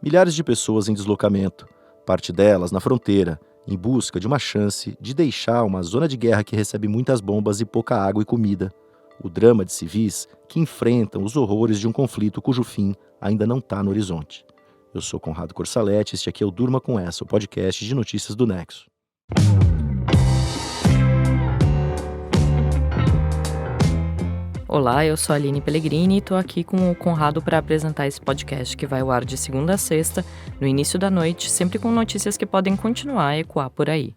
Milhares de pessoas em deslocamento, parte delas na fronteira, em busca de uma chance de deixar uma zona de guerra que recebe muitas bombas e pouca água e comida. O drama de civis que enfrentam os horrores de um conflito cujo fim ainda não está no horizonte. Eu sou Conrado Corsaletti, este aqui é o Durma com Essa, o podcast de notícias do Nexo. Olá, eu sou a Aline Pellegrini e estou aqui com o Conrado para apresentar esse podcast que vai ao ar de segunda a sexta, no início da noite, sempre com notícias que podem continuar a ecoar por aí.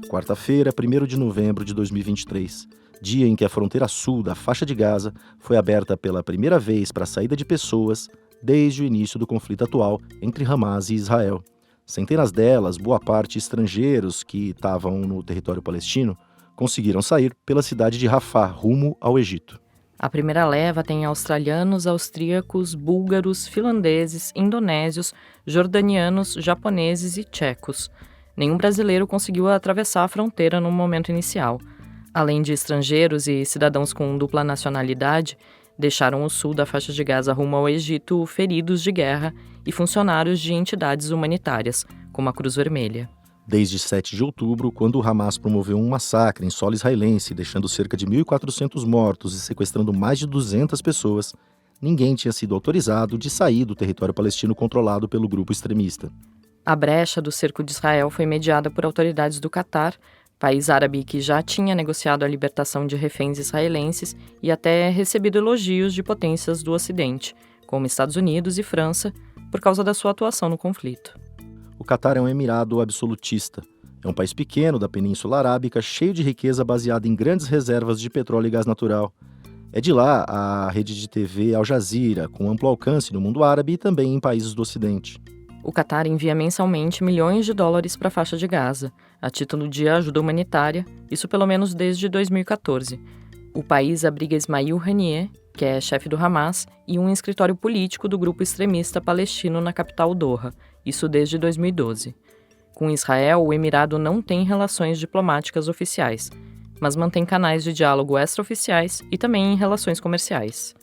Quarta-feira, 1º de novembro de 2023, dia em que a fronteira sul da faixa de Gaza foi aberta pela primeira vez para a saída de pessoas desde o início do conflito atual entre Hamas e Israel. Centenas delas, boa parte estrangeiros que estavam no território palestino, conseguiram sair pela cidade de Rafah, rumo ao Egito. A primeira leva tem australianos, austríacos, búlgaros, finlandeses, indonésios, jordanianos, japoneses e tchecos. Nenhum brasileiro conseguiu atravessar a fronteira no momento inicial. Além de estrangeiros e cidadãos com dupla nacionalidade, deixaram o sul da faixa de Gaza rumo ao Egito feridos de guerra e funcionários de entidades humanitárias, como a Cruz Vermelha. Desde 7 de outubro, quando o Hamas promoveu um massacre em solo israelense, deixando cerca de 1.400 mortos e sequestrando mais de 200 pessoas, ninguém tinha sido autorizado de sair do território palestino controlado pelo grupo extremista. A brecha do cerco de Israel foi mediada por autoridades do Catar, país árabe que já tinha negociado a libertação de reféns israelenses e até recebido elogios de potências do Ocidente, como Estados Unidos e França, por causa da sua atuação no conflito. O Catar é um emirado absolutista. É um país pequeno da Península Arábica, cheio de riqueza baseada em grandes reservas de petróleo e gás natural. É de lá a rede de TV Al Jazeera, com amplo alcance no mundo árabe e também em países do Ocidente. O Catar envia mensalmente milhões de dólares para a faixa de Gaza, a título de ajuda humanitária, isso pelo menos desde 2014. O país abriga Ismail Haniyeh, que é chefe do Hamas, e um escritório político do grupo extremista palestino na capital Doha, isso desde 2012. Com Israel, o Emirado não tem relações diplomáticas oficiais, mas mantém canais de diálogo extraoficiais e também em relações comerciais.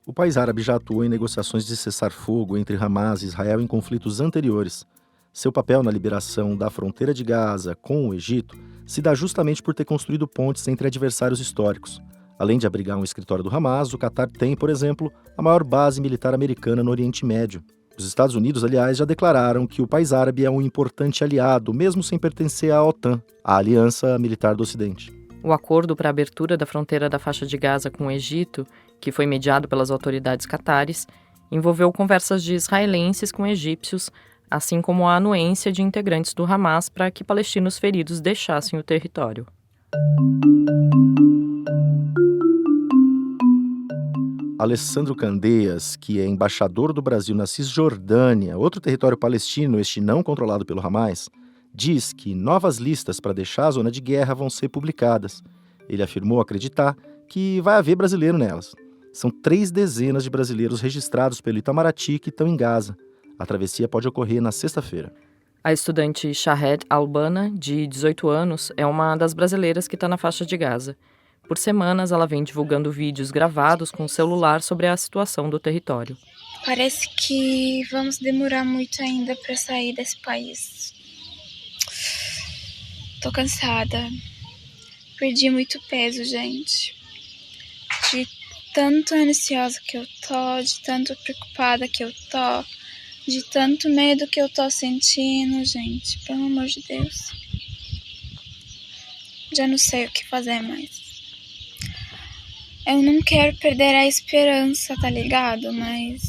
O país árabe já atuou em negociações de cessar-fogo entre Hamas e Israel em conflitos anteriores. Seu papel na liberação da fronteira de Gaza com o Egito se dá justamente por ter construído pontes entre adversários históricos. Além de abrigar um escritório do Hamas, o Catar tem, por exemplo, a maior base militar americana no Oriente Médio. Os Estados Unidos, aliás, já declararam que o país árabe é um importante aliado, mesmo sem pertencer à OTAN, a Aliança Militar do Ocidente. O acordo para a abertura da fronteira da faixa de Gaza com o Egito, que foi mediado pelas autoridades catares, envolveu conversas de israelenses com egípcios, assim como a anuência de integrantes do Hamas para que palestinos feridos deixassem o território. Alessandro Candeias, que é embaixador do Brasil na Cisjordânia, outro território palestino, este não controlado pelo Hamas, diz que novas listas para deixar a zona de guerra vão ser publicadas. Ele afirmou acreditar que vai haver brasileiro nelas. São 3 dezenas de brasileiros registrados pelo Itamaraty que estão em Gaza. A travessia pode ocorrer na sexta-feira. A estudante Shahed Albana, de 18 anos, é uma das brasileiras que está na faixa de Gaza. Por semanas, ela vem divulgando vídeos gravados com o celular sobre a situação do território. Parece que vamos demorar muito ainda para sair desse país. Tô cansada. Perdi muito peso, gente. De tanto ansiosa que eu tô, de tanto preocupada que eu tô, de tanto medo que eu tô sentindo, gente. Pelo amor de Deus. Já não sei o que fazer mais. Eu não quero perder a esperança, tá ligado? Mas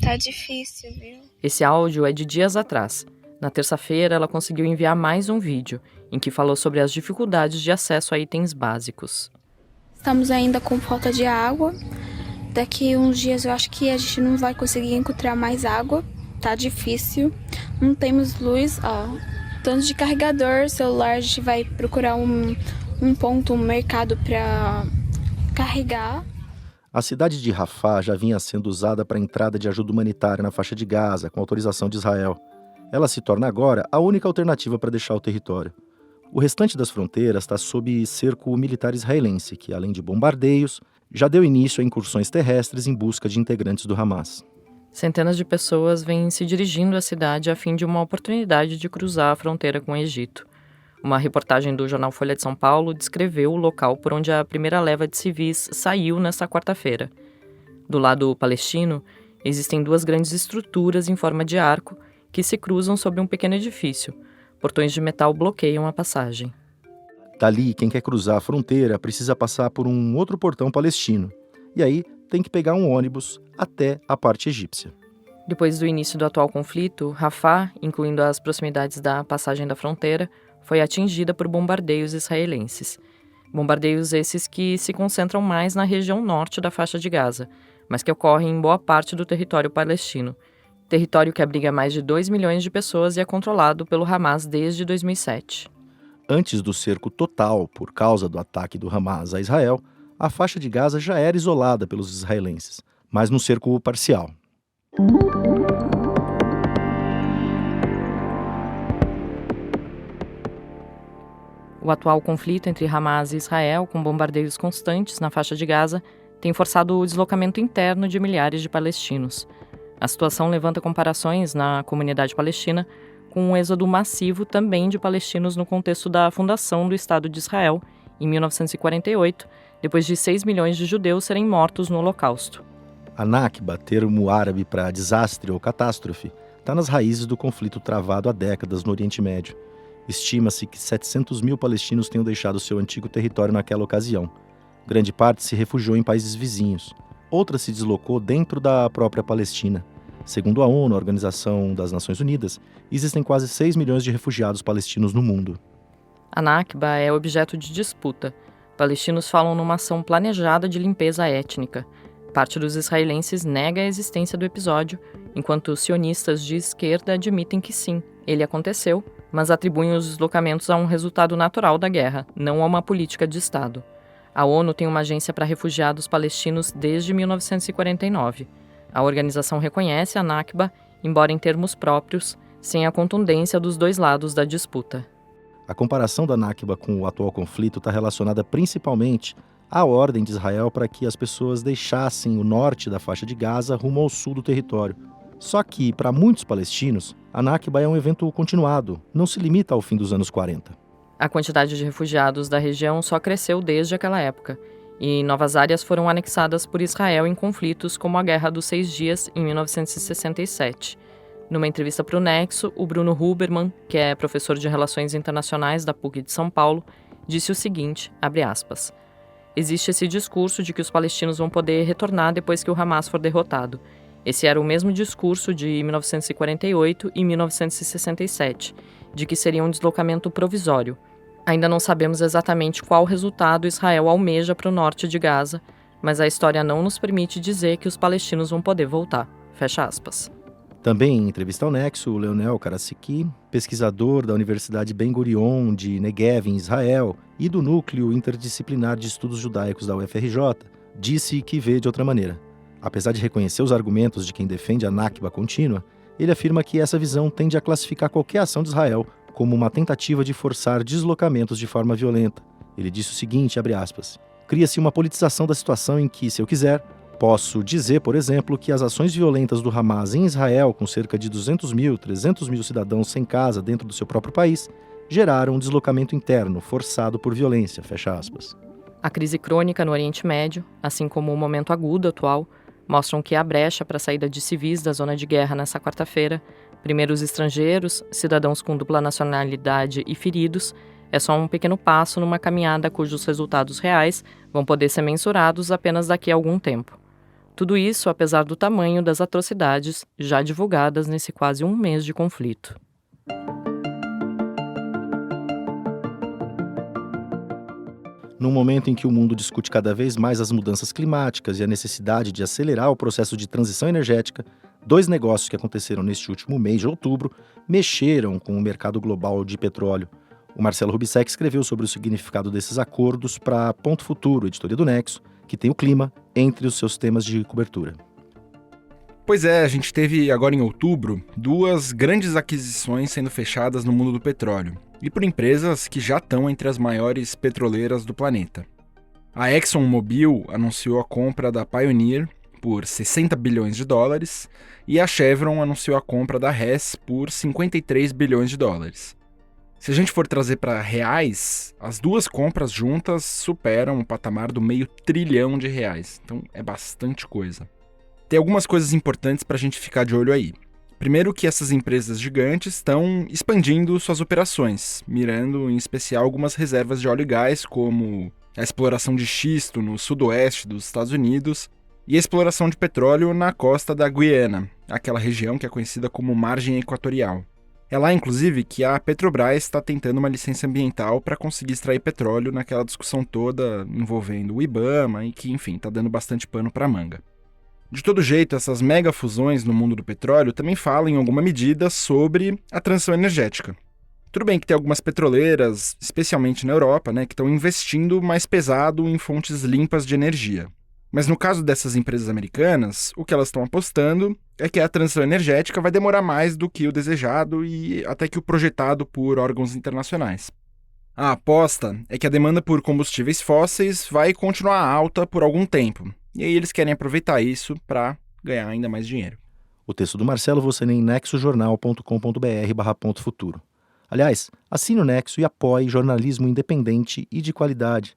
tá difícil, viu? Esse áudio é de dias atrás. Na terça-feira, ela conseguiu enviar mais um vídeo, em que falou sobre as dificuldades de acesso a itens básicos. Estamos ainda com falta de água. Daqui uns dias eu acho que a gente não vai conseguir encontrar mais água. Tá difícil. Não temos luz, ó. Tanto de carregador, celular, a gente vai procurar um ponto, um mercado pra carregar. A cidade de Rafah já vinha sendo usada para a entrada de ajuda humanitária na faixa de Gaza, com autorização de Israel. Ela se torna agora a única alternativa para deixar o território. O restante das fronteiras está sob cerco militar israelense, que, além de bombardeios, já deu início a incursões terrestres em busca de integrantes do Hamas. Centenas de pessoas vêm se dirigindo à cidade a fim de uma oportunidade de cruzar a fronteira com o Egito. Uma reportagem do jornal Folha de São Paulo descreveu o local por onde a primeira leva de civis saiu nesta quarta-feira. Do lado palestino, existem duas grandes estruturas em forma de arco que se cruzam sobre um pequeno edifício. Portões de metal bloqueiam a passagem. Dali, quem quer cruzar a fronteira precisa passar por um outro portão palestino. E aí tem que pegar um ônibus até a parte egípcia. Depois do início do atual conflito, Rafah, incluindo as proximidades da passagem da fronteira, foi atingida por bombardeios israelenses. Bombardeios esses que se concentram mais na região norte da faixa de Gaza, mas que ocorrem em boa parte do território palestino. Território que abriga mais de 2 milhões de pessoas e é controlado pelo Hamas desde 2007. Antes do cerco total por causa do ataque do Hamas a Israel, a faixa de Gaza já era isolada pelos israelenses, mas num cerco parcial. O atual conflito entre Hamas e Israel, com bombardeios constantes na faixa de Gaza, tem forçado o deslocamento interno de milhares de palestinos. A situação levanta comparações na comunidade palestina com um êxodo massivo também de palestinos no contexto da fundação do Estado de Israel, em 1948, depois de 6 milhões de judeus serem mortos no Holocausto. A Nakba, termo árabe para desastre ou catástrofe, está nas raízes do conflito travado há décadas no Oriente Médio. Estima-se que 700 mil palestinos tenham deixado seu antigo território naquela ocasião. Grande parte se refugiou em países vizinhos. Outra se deslocou dentro da própria Palestina. Segundo a ONU, a Organização das Nações Unidas, existem quase 6 milhões de refugiados palestinos no mundo. A Nakba é objeto de disputa. Palestinos falam numa ação planejada de limpeza étnica. Parte dos israelenses nega a existência do episódio, enquanto sionistas de esquerda admitem que sim, ele aconteceu, mas atribuem os deslocamentos a um resultado natural da guerra, não a uma política de Estado. A ONU tem uma agência para refugiados palestinos desde 1949. A organização reconhece a Nakba, embora em termos próprios, sem a contundência dos dois lados da disputa. A comparação da Nakba com o atual conflito está relacionada principalmente à ordem de Israel para que as pessoas deixassem o norte da faixa de Gaza rumo ao sul do território. Só que, para muitos palestinos, a Nakba é um evento continuado, não se limita ao fim dos anos 40. A quantidade de refugiados da região só cresceu desde aquela época, e novas áreas foram anexadas por Israel em conflitos como a Guerra dos 6 Dias, em 1967. Numa entrevista para o Nexo, o Bruno Huberman, que é professor de Relações Internacionais da PUC de São Paulo, disse o seguinte, abre aspas, existe esse discurso de que os palestinos vão poder retornar depois que o Hamas for derrotado. Esse era o mesmo discurso de 1948 e 1967, de que seria um deslocamento provisório. Ainda não sabemos exatamente qual resultado Israel almeja para o norte de Gaza, mas a história não nos permite dizer que os palestinos vão poder voltar. Fecha aspas. Também em entrevista ao Nexo, o Leonel Karasiki, pesquisador da Universidade Ben Gurion de Negev, em Israel, e do Núcleo Interdisciplinar de Estudos Judaicos da UFRJ, disse que vê de outra maneira. Apesar de reconhecer os argumentos de quem defende a Nakba contínua, ele afirma que essa visão tende a classificar qualquer ação de Israel como uma tentativa de forçar deslocamentos de forma violenta. Ele disse o seguinte, abre aspas, cria-se uma politização da situação em que, se eu quiser, posso dizer, por exemplo, que as ações violentas do Hamas em Israel, com cerca de 200 mil, 300 mil cidadãos sem casa dentro do seu próprio país, geraram um deslocamento interno forçado por violência, fecha aspas. A crise crônica no Oriente Médio, assim como o momento agudo atual, mostram que há brecha para a saída de civis da zona de guerra nessa quarta-feira, primeiro os estrangeiros, cidadãos com dupla nacionalidade e feridos, é só um pequeno passo numa caminhada cujos resultados reais vão poder ser mensurados apenas daqui a algum tempo. Tudo isso apesar do tamanho das atrocidades já divulgadas nesse quase um mês de conflito. Num momento em que o mundo discute cada vez mais as mudanças climáticas e a necessidade de acelerar o processo de transição energética, dois negócios que aconteceram neste último mês de outubro mexeram com o mercado global de petróleo. O Marcelo Rubissec escreveu sobre o significado desses acordos para Ponto Futuro, editoria do Nexo, que tem o clima entre os seus temas de cobertura. Pois é, a gente teve agora em outubro 2 grandes aquisições sendo fechadas no mundo do petróleo, e por empresas que já estão entre as maiores petroleiras do planeta. A ExxonMobil anunciou a compra da Pioneer por 60 bilhões de dólares e a Chevron anunciou a compra da Hess por 53 bilhões de dólares. Se a gente for trazer para reais, as duas compras juntas superam o patamar do R$500 bilhão. Então é bastante coisa. Tem algumas coisas importantes para a gente ficar de olho aí. Primeiro que essas empresas gigantes estão expandindo suas operações, mirando em especial algumas reservas de óleo e gás, como a exploração de xisto no sudoeste dos Estados Unidos e a exploração de petróleo na costa da Guiana, aquela região que é conhecida como Margem Equatorial. É lá, inclusive, que a Petrobras está tentando uma licença ambiental para conseguir extrair petróleo naquela discussão toda envolvendo o IBAMA e que, enfim, está dando bastante pano para manga. De todo jeito, essas mega fusões no mundo do petróleo também falam, em alguma medida, sobre a transição energética. Tudo bem que tem algumas petroleiras, especialmente na Europa, que estão investindo mais pesado em fontes limpas de energia. Mas no caso dessas empresas americanas, o que elas estão apostando é que a transição energética vai demorar mais do que o desejado e até que o projetado por órgãos internacionais. A aposta é que a demanda por combustíveis fósseis vai continuar alta por algum tempo, e aí eles querem aproveitar isso para ganhar ainda mais dinheiro. O texto do Marcelo você lê em nexojornal.com.br/ponto-futuro. Aliás, assine o Nexo e apoie jornalismo independente e de qualidade.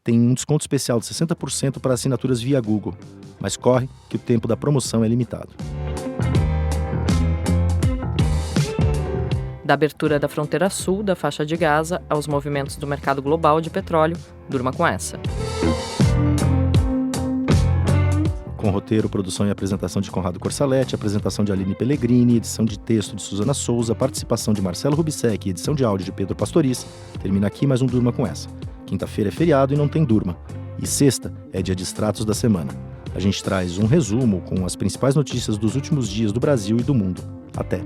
Tem um desconto especial de 60% para assinaturas via Google, mas corre que o tempo da promoção é limitado. Da abertura da fronteira sul da faixa de Gaza aos movimentos do mercado global de petróleo, durma com essa. Com roteiro, produção e apresentação de Conrado Corsaletti, apresentação de Aline Pellegrini, edição de texto de Suzana Souza, participação de Marcelo Rubissec e edição de áudio de Pedro Pastoriz, termina aqui mais um Durma com essa. Quinta-feira é feriado e não tem Durma. E sexta é dia de extratos da semana. A gente traz um resumo com as principais notícias dos últimos dias do Brasil e do mundo. Até!